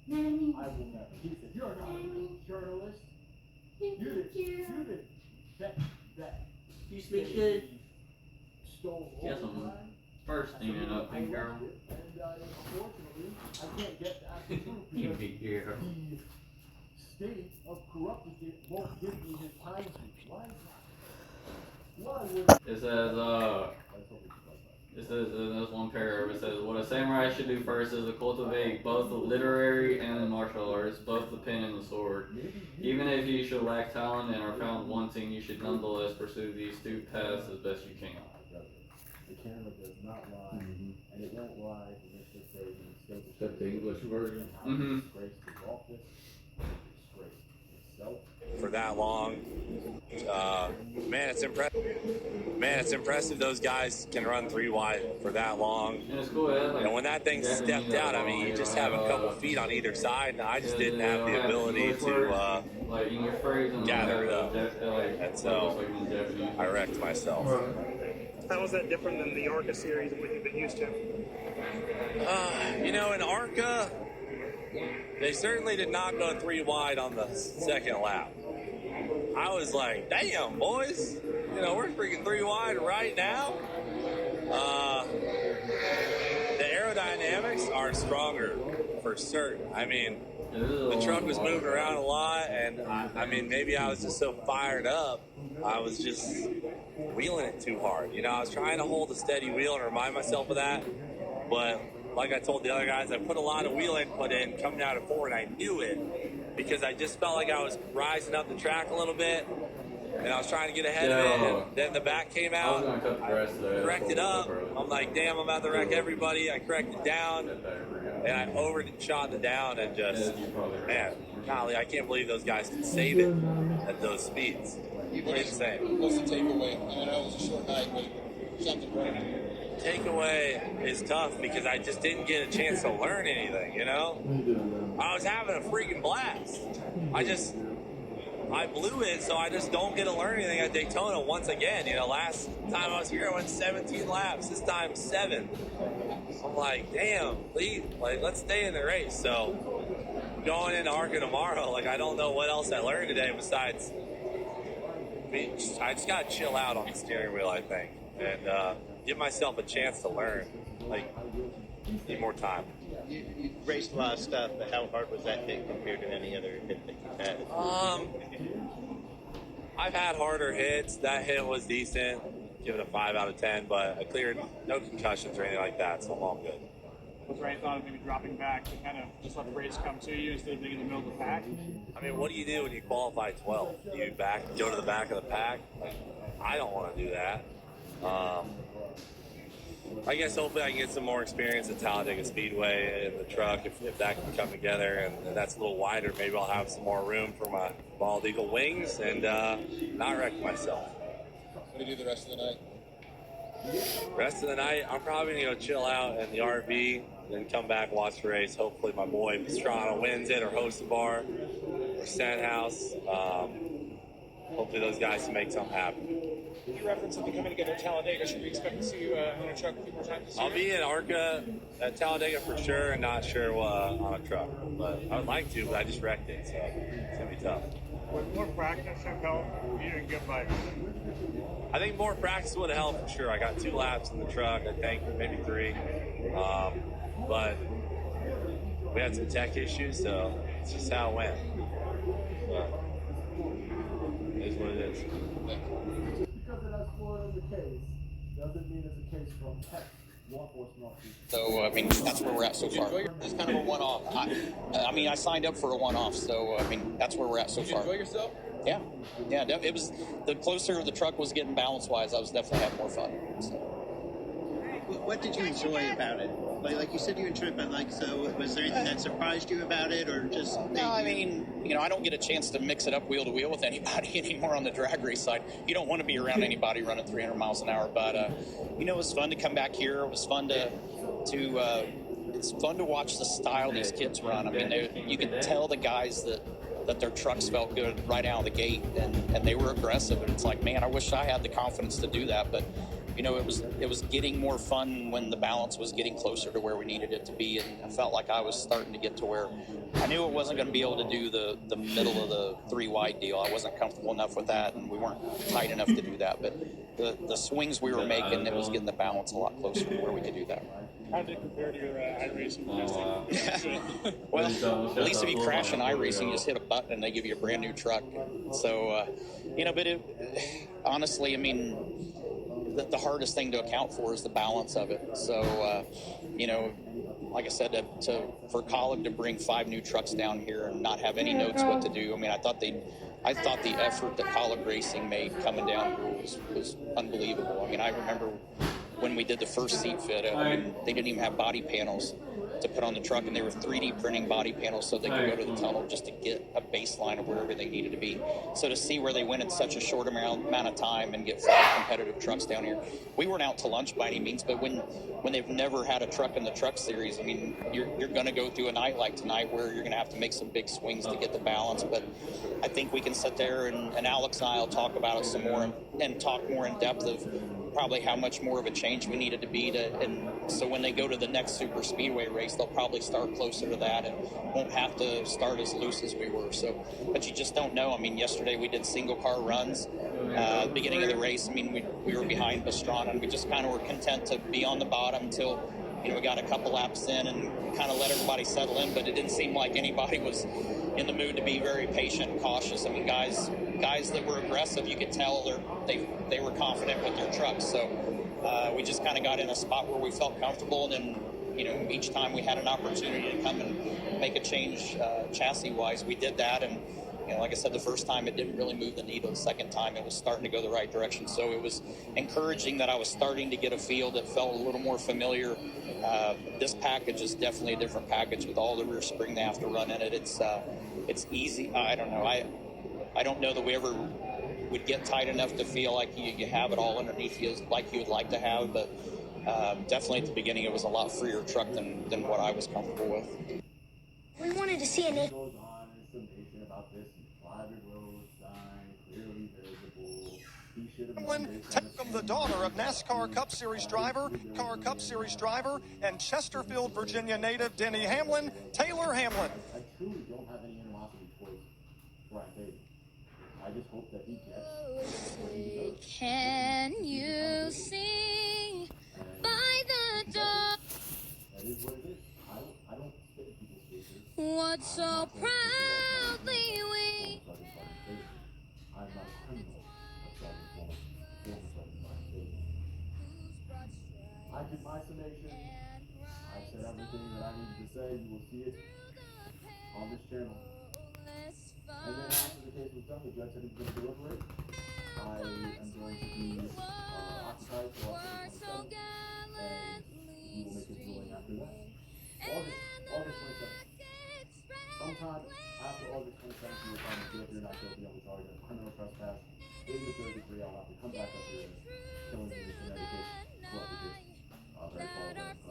I will never. He said, you're not a journalist. You did that. You speak good? Stole Yes, all I'm mine. first thing in up, Pink Girl. And unfortunately, I can't get to ask the truth Pink because Girl. the state of corruptness won't give me his time sheet. Why is that? Why would It says, it says in this one paragraph, it says, what a samurai should do first is to cultivate both the literary and the martial arts, both the pen and the sword. Even if you should lack talent and are found wanting, you should nonetheless pursue these two paths as best you can. the camera does not lie, and it won't lie for Mr. Fraser. Except the English version. Disgrace his office, disgrace itself. For that long, man, it's impressive. Man, it's impressive those guys can run 3 wide for that long. And it's cool, yeah, like, And when that thing stepped out, I mean, you just have a couple feet on either side, and I just didn't have the ability to like in your phrase and gather it up. Like, And so I wrecked myself. How is that different than the ARCA series and what you've been used to? You know, in ARCA, they certainly did not go 3 wide on the second lap. I was like, damn, boys, you know, we're freaking 3 wide right now. The aerodynamics are stronger for certain. I mean, the truck was moving around a lot, and I mean, maybe I was just so fired up, I was just wheeling it too hard. You know, I was trying to hold a steady wheel and remind myself of that, but like I told the other guys, I put a lot of wheel input in coming out of 4, and I knew it because I just felt like I was rising up the track a little bit, and I was trying to get ahead of it, and then the back came out. I corrected up. I'm like, damn, I'm about to wreck everybody. I corrected down, and I overshot the down, and just, man, golly, I can't believe those guys can save it at those speeds. Insane. What's the takeaway? I know it was a short night, but something great. Takeaway is tough because I just didn't get a chance to learn anything, you know? I was having a freaking blast. I blew it, so I just don't get to learn anything at Daytona once again. You know, last time I was here, I went 17 laps. This time, 7. I'm like, damn, please, like, let's stay in the race. So, going into ARCA tomorrow, like, I don't know what else I learned today besides, I just got to chill out on the steering wheel, I think, and give myself a chance to learn. Like, need more time. You raced a lot of stuff, but how hard was that hit compared to any other hit that you've had? I've had harder hits. That hit was decent. Give it a 5 out of 10, but I cleared no concussions or anything like that, so I'm all good. Was there any thought of maybe dropping back to kind of just let the race come to you instead of being in the middle of the pack? I mean, what do you do when you qualify 12? Do you go to the back of the pack? I don't want to do that. I guess hopefully I can get some more experience at Talladega Speedway in the truck if that can come together and that's a little wider. Maybe I'll have some more room for my bald eagle wings and not wreck myself. What do you do the rest of the night? Rest of the night, I'm probably going to go chill out in the RV, then come back, watch the race. Hopefully my boy Pastrana wins it or hosts a bar or Sandhouse. Hopefully those guys can make something happen. You referenced something coming together at Talladega. Should we expect to see you in a truck a few more times this year? I'll be in ARCA at Talladega for sure and not sure on a truck. But I would like to, but I just wrecked it, so it's going to be tough. Would more practice have helped? You didn't get by. I think more practice would have helped for sure. I got 2 laps in the truck, I think, maybe 3. But we had some tech issues, so it's just how it went. But it is what it is. Because it has Florida in the case, doesn't mean it's a case from tech law enforcement officers. So, I mean, that's where we're at so far. It's kind of a one-off. I mean, I signed up for a one-off, so, I mean, that's where we're at so far. Did you enjoy yourself? Yeah. Yeah, it was, the closer the truck was getting balance-wise, I was definitely having more fun. So. What did you enjoy about it? Like you said you enjoyed, but like, so was there anything that surprised you about it, or just? No, I mean, you know, I don't get a chance to mix it up wheel to wheel with anybody anymore on the drag race side. You don't want to be around anybody running 300 miles an hour, but you know, it was fun to come back here. It was fun to it's fun to watch the style these kids run. I mean, you could tell the guys that their trucks felt good right out of the gate, and they were aggressive. And it's like, man, I wish I had the confidence to do that, but it was getting more fun when the balance was getting closer to where we needed it to be, and I felt like I was starting to get to where I knew it wasn't going to be able to do the middle of the 3 wide deal. I wasn't comfortable enough with that, and we weren't tight enough to do that. But the swings we were making, it was getting the balance a lot closer to where we could do that. How did it compare to your iRacing testing? Well, at least if you crash in iRacing, you just hit a button and they give you a brand new truck. So, but honestly, I mean, the hardest thing to account for is the balance of it. So, like I said, for Colleague to bring 5 new trucks down here and not have any notes what to do. I mean, I thought the effort that Colleague Racing made coming down here was unbelievable. I mean, I remember when we did the first seat fit, I mean, they didn't even have body panels to put on the truck, and they were 3D printing body panels so they could go to the tunnel just to get a baseline of wherever they needed to be. So to see where they went in such a short amount of time and get 5 competitive trucks down here, we weren't out to lunch by any means, but when they've never had a truck in the truck series, I mean, you're going to go through a night like tonight where you're going to have to make some big swings to get the balance. But I think we can sit there and Alex and I will talk about it some more and talk more in depth of probably how much more of a change we needed to be and so when they go to the next super speedway race, they'll probably start closer to that and won't have to start as loose as we were. So, but you just don't know. I mean, yesterday we did single car runs. At the beginning of the race, I mean, we were behind Pastrana, and we just kind of were content to be on the bottom until we got a couple laps in and kind of let everybody settle in. But it didn't seem like anybody was in the mood to be very patient and cautious. I mean, guys that were aggressive, you could tell they were confident with their trucks. So we just kind of got in a spot where we felt comfortable, and then each time we had an opportunity to come and make a change chassis-wise, we did that. And like I said, the first time it didn't really move the needle. The second time it was starting to go the right direction. So it was encouraging that I was starting to get a feel that felt a little more familiar. This package is definitely a different package with all the rear spring they have to run in it. It's easy. I don't know. I don't know that we ever would get tight enough to feel like you have it all underneath you like you would like to have. But definitely at the beginning it was a lot freer truck than what I was comfortable with. We wanted to see an Goes on in summation about this private road sign, clearly visible. He should have known this. From the daughter of NASCAR Cup Series driver, Car Cup Series driver, and Chesterfield, Virginia native Denny Hamlin, Taylor Hamlin. I truly don't have any animosity towards Brian Bailey. I just hope that he gets what he deserves. Can you see by the door? That is what it is. I don't spit in people's faces. What so proudly we. I'm not a criminal of starting former Brian Bailey. I did my summation. I said everything that I needed to say. You will see it on this channel. And then after the case was done, the judge said he was going to deliver it. I am going to be occupied for August 27th, and he will make his ruling after that. August 27th. Sometime after August 27th, you will find me guilty or not guilty on the charge of criminal trespass in the 33. I'll have to come back up here, killing the Connecticut, corrupted case, very far away.